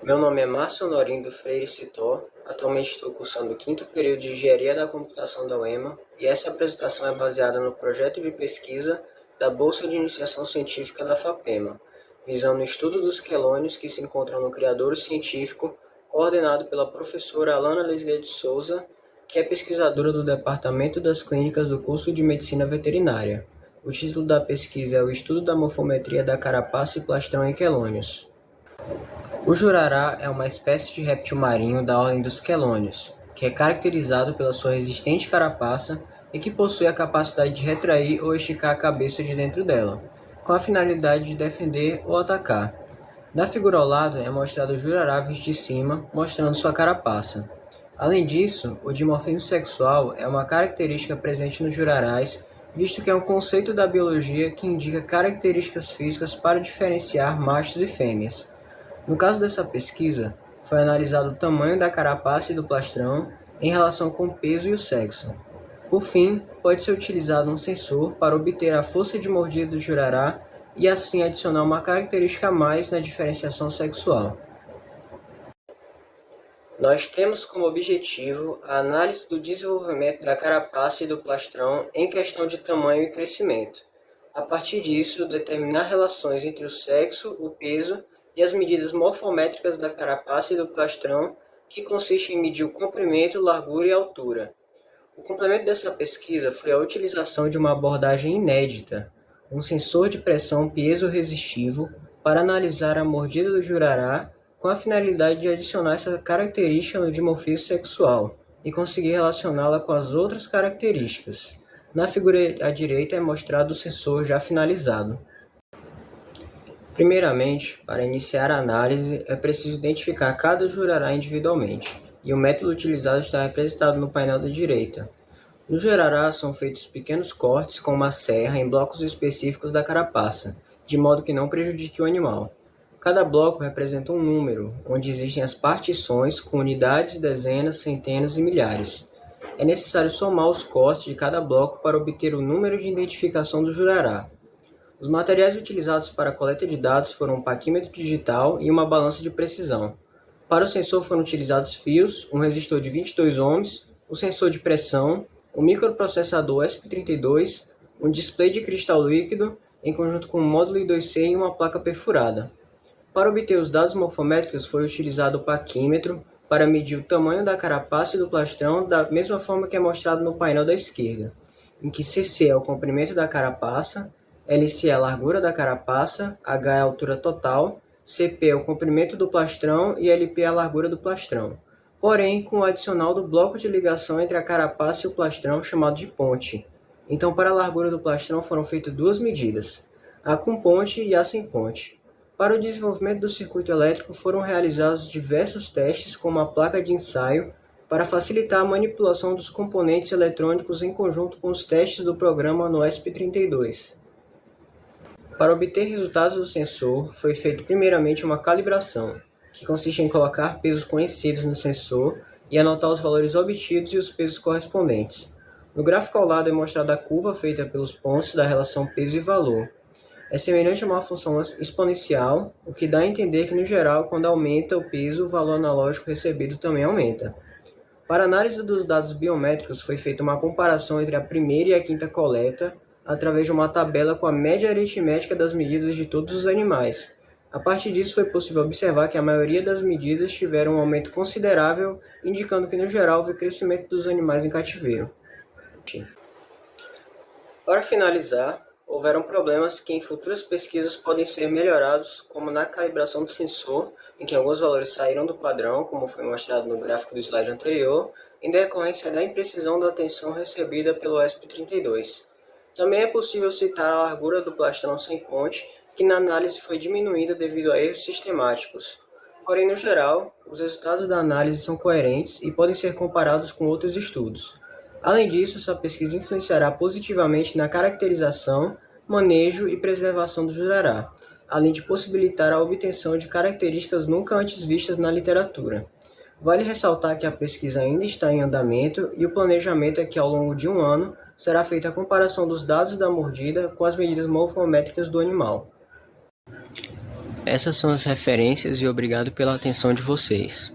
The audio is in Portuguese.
Meu nome é Márcio Norindo Freire Citó, atualmente estou cursando o 5º período de Engenharia da Computação da UEMA e essa apresentação é baseada no projeto de pesquisa da Bolsa de Iniciação Científica da FAPEMA, visando o estudo dos quelônios que se encontram no criadouro científico, coordenado pela professora Alana Lislia de Souza, que é pesquisadora do Departamento das Clínicas do curso de Medicina Veterinária. O título da pesquisa é o estudo da morfometria da carapaça e plastrão em quelônios. O jurará é uma espécie de réptil marinho da ordem dos quelônios, que é caracterizado pela sua resistente carapaça e que possui a capacidade de retrair ou esticar a cabeça de dentro dela, com a finalidade de defender ou atacar. Na figura ao lado é mostrado o jurará visto de cima, mostrando sua carapaça. Além disso, o dimorfismo sexual é uma característica presente nos jurarás, visto que é um conceito da biologia que indica características físicas para diferenciar machos e fêmeas. No caso dessa pesquisa, foi analisado o tamanho da carapaça e do plastrão em relação com o peso e o sexo. Por fim, pode ser utilizado um sensor para obter a força de mordida do jurará e assim adicionar uma característica a mais na diferenciação sexual. Nós temos como objetivo a análise do desenvolvimento da carapaça e do plastrão em questão de tamanho e crescimento. A partir disso, determinar relações entre o sexo, o peso e as medidas morfométricas da carapaça e do plastrão, que consiste em medir o comprimento, largura e altura. O complemento dessa pesquisa foi a utilização de uma abordagem inédita, um sensor de pressão piezo-resistivo, para analisar a mordida do jurará com a finalidade de adicionar essa característica no dimorfismo sexual e conseguir relacioná-la com as outras características. Na figura à direita é mostrado o sensor já finalizado. Primeiramente, para iniciar a análise, é preciso identificar cada jurará individualmente, e o método utilizado está representado no painel da direita. No jurará são feitos pequenos cortes com uma serra em blocos específicos da carapaça, de modo que não prejudique o animal. Cada bloco representa um número, onde existem as partições com unidades, dezenas, centenas e milhares. É necessário somar os cortes de cada bloco para obter o número de identificação do jurará. Os materiais utilizados para a coleta de dados foram um paquímetro digital e uma balança de precisão. Para o sensor foram utilizados fios, um resistor de 22 ohms, um sensor de pressão, um microprocessador ESP32, um display de cristal líquido, em conjunto com um módulo I2C e uma placa perfurada. Para obter os dados morfométricos foi utilizado o paquímetro para medir o tamanho da carapaça e do plastrão da mesma forma que é mostrado no painel da esquerda, em que CC é o comprimento da carapaça, LC é a largura da carapaça, H é a altura total, CP é o comprimento do plastrão e LP é a largura do plastrão, porém com o adicional do bloco de ligação entre a carapaça e o plastrão chamado de ponte. Então, para a largura do plastrão foram feitas duas medidas, a com ponte e a sem ponte. Para o desenvolvimento do circuito elétrico foram realizados diversos testes com uma placa de ensaio para facilitar a manipulação dos componentes eletrônicos em conjunto com os testes do programa no ESP32. Para obter resultados do sensor, foi feita primeiramente uma calibração, que consiste em colocar pesos conhecidos no sensor e anotar os valores obtidos e os pesos correspondentes. No gráfico ao lado é mostrada a curva feita pelos pontos da relação peso e valor. É semelhante a uma função exponencial, o que dá a entender que, no geral, quando aumenta o peso, o valor analógico recebido também aumenta. Para a análise dos dados biométricos, foi feita uma comparação entre a primeira e a quinta coleta, através de uma tabela com a média aritmética das medidas de todos os animais. A partir disso, foi possível observar que a maioria das medidas tiveram um aumento considerável, indicando que, no geral, houve crescimento dos animais em cativeiro. Para finalizar, houveram problemas que em futuras pesquisas podem ser melhorados, como na calibração do sensor, em que alguns valores saíram do padrão, como foi mostrado no gráfico do slide anterior, em decorrência da imprecisão da tensão recebida pelo ESP32. Também é possível citar a largura do plastrão sem ponte, que na análise foi diminuída devido a erros sistemáticos. Porém, no geral, os resultados da análise são coerentes e podem ser comparados com outros estudos. Além disso, essa pesquisa influenciará positivamente na caracterização, manejo e preservação do jurará, além de possibilitar a obtenção de características nunca antes vistas na literatura. Vale ressaltar que a pesquisa ainda está em andamento e o planejamento é que, ao longo de um ano, será feita a comparação dos dados da mordida com as medidas morfométricas do animal. Essas são as referências e obrigado pela atenção de vocês.